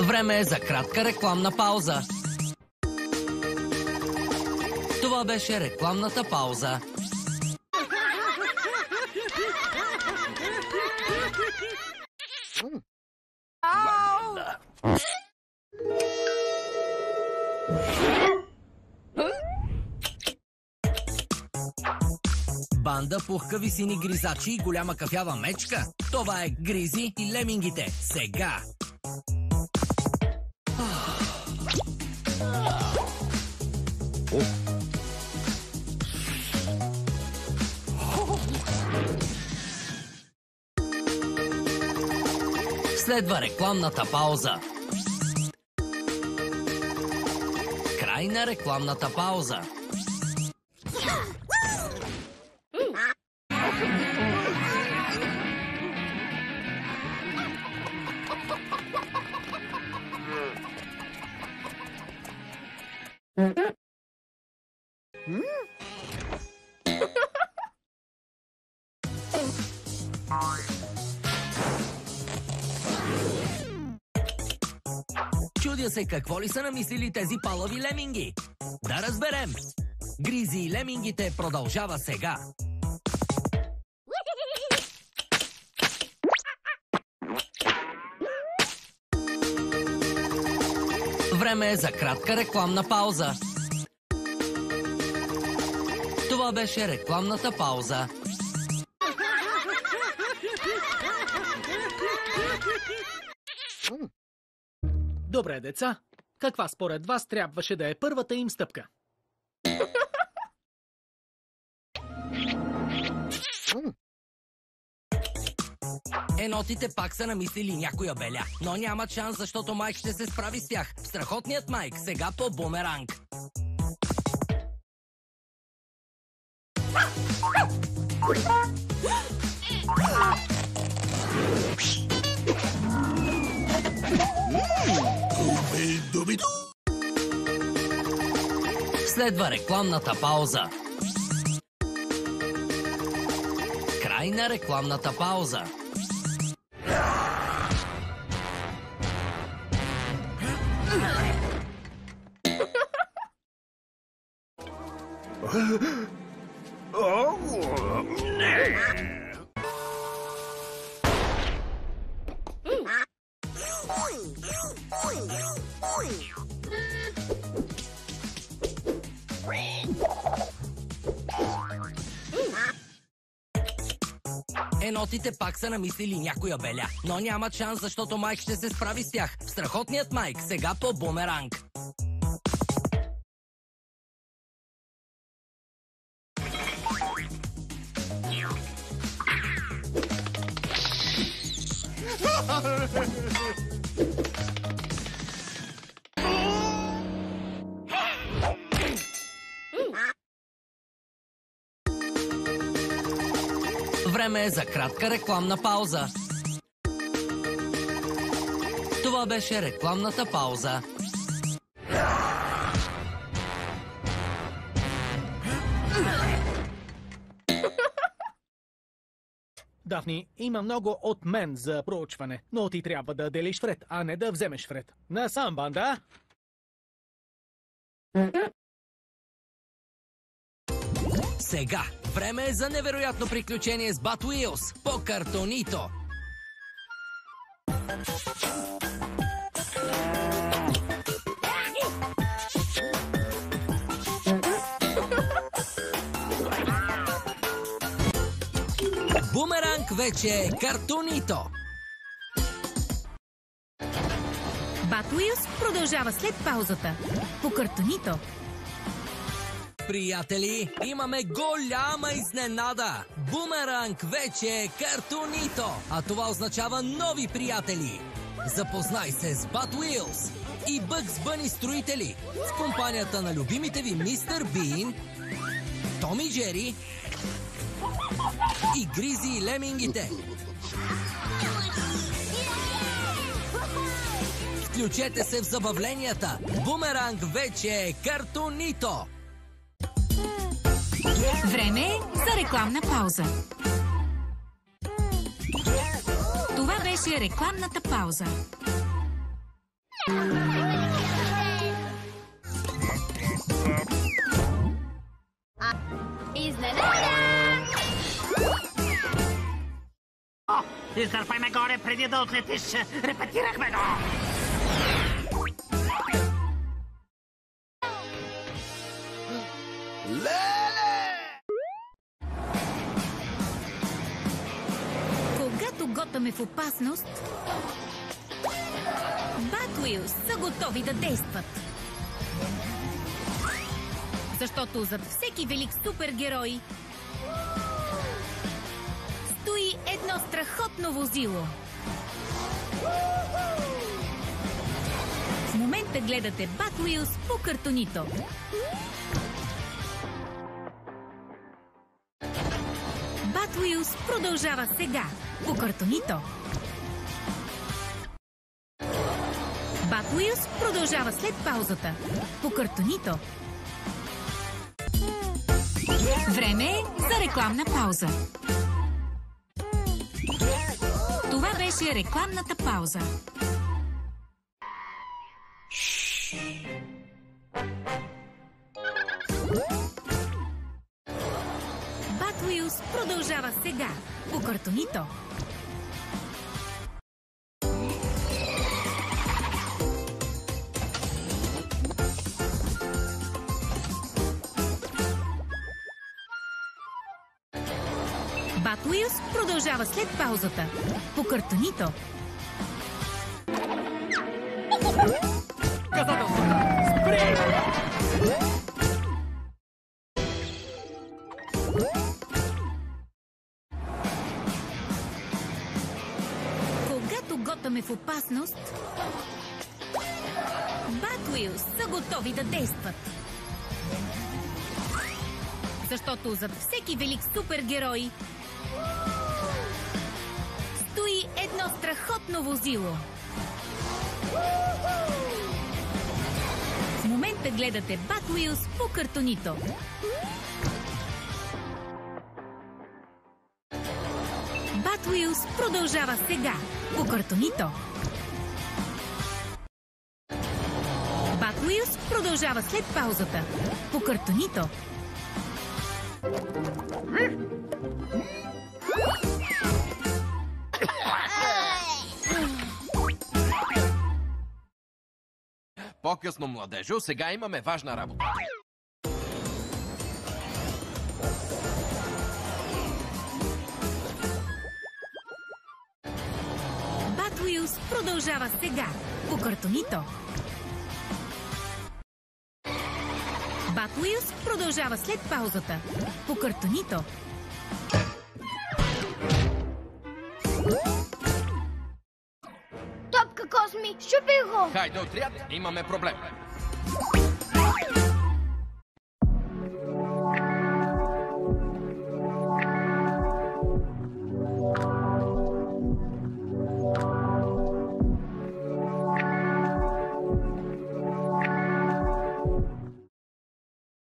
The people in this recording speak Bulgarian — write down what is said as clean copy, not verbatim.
Време е за кратка рекламна пауза. Това беше рекламната пауза. Банда пухкави сини гризачи и голяма кафява мечка. Това е Гризи и лемингите. Сега! Следва рекламната пауза. Край на рекламната пауза. Чудя се какво ли са намислили тези палави леминги. Да разберем. Гризи и лемингите продължава сега. Време е за кратка рекламна пауза. Това беше рекламната пауза. Добре, деца. Каква според вас трябваше да е първата им стъпка? Енотите пак са намислили някоя беля, но няма шанс, защото Майк ще се справи с тях. Страхотният Майк, сега по бумеранг. Следва рекламната пауза. Край на рекламната пауза. Енотите пак са намислили някоя беля, но няма шанс, защото Майк ще се справи с тях. Страхотният Майк, сега по бумеранг. Време е за кратка рекламна пауза. Това беше рекламната пауза. Дафни, има много от мен за проучване, но ти трябва да делиш вред, а не да вземеш вред. Насам, банда! Сега, време е за невероятно приключение с Bat Wheels по Картонито. Бумеранг вече е Картонито. Bat Wheels продължава след паузата по Картонито. Приятели, имаме голяма изненада! Бумеранг вече е Картонито! А това означава нови приятели! Запознай се с Bat Wheels и Бъгс Бъни строители в компанията на любимите ви Мистер Бин, Том и Джери и Гризи и лемингите. Включете се в забавленията! Бумеранг вече е Картонито! Време е за рекламна пауза. Това беше рекламната пауза. Изненада! Издърпай ме горе преди да отлетиш. Репетирахме го. Когато Готъм е в опасност, Батуилс са готови да действат. Защото зад всеки велик супергерой стои едно страхотно возило. В момента гледате Батуилс по картонито. Батуилс продължава сега по картонито. Батуилс продължава след паузата по картонито. Време е за рекламна пауза. Това беше рекламната пауза. Батуилс продължава сега по картонито. Батуилс продължава след паузата по картонито. Когато Готъм е в опасност, Батуилс са готови да действат. Защото зад всеки велик супергерой стои едно страхотно возило. В момента гледате Батуилс по картонито. Батуилс продължава сега по картонито. Батуилс продължава след паузата по картонито. По-късно, младежо, сега имаме важна работа. Батуилс продължава сега по картонито. Батуилс продължава след паузата по картонито. Топка, Косми, щупи го! Хайде, отряд, имаме проблем.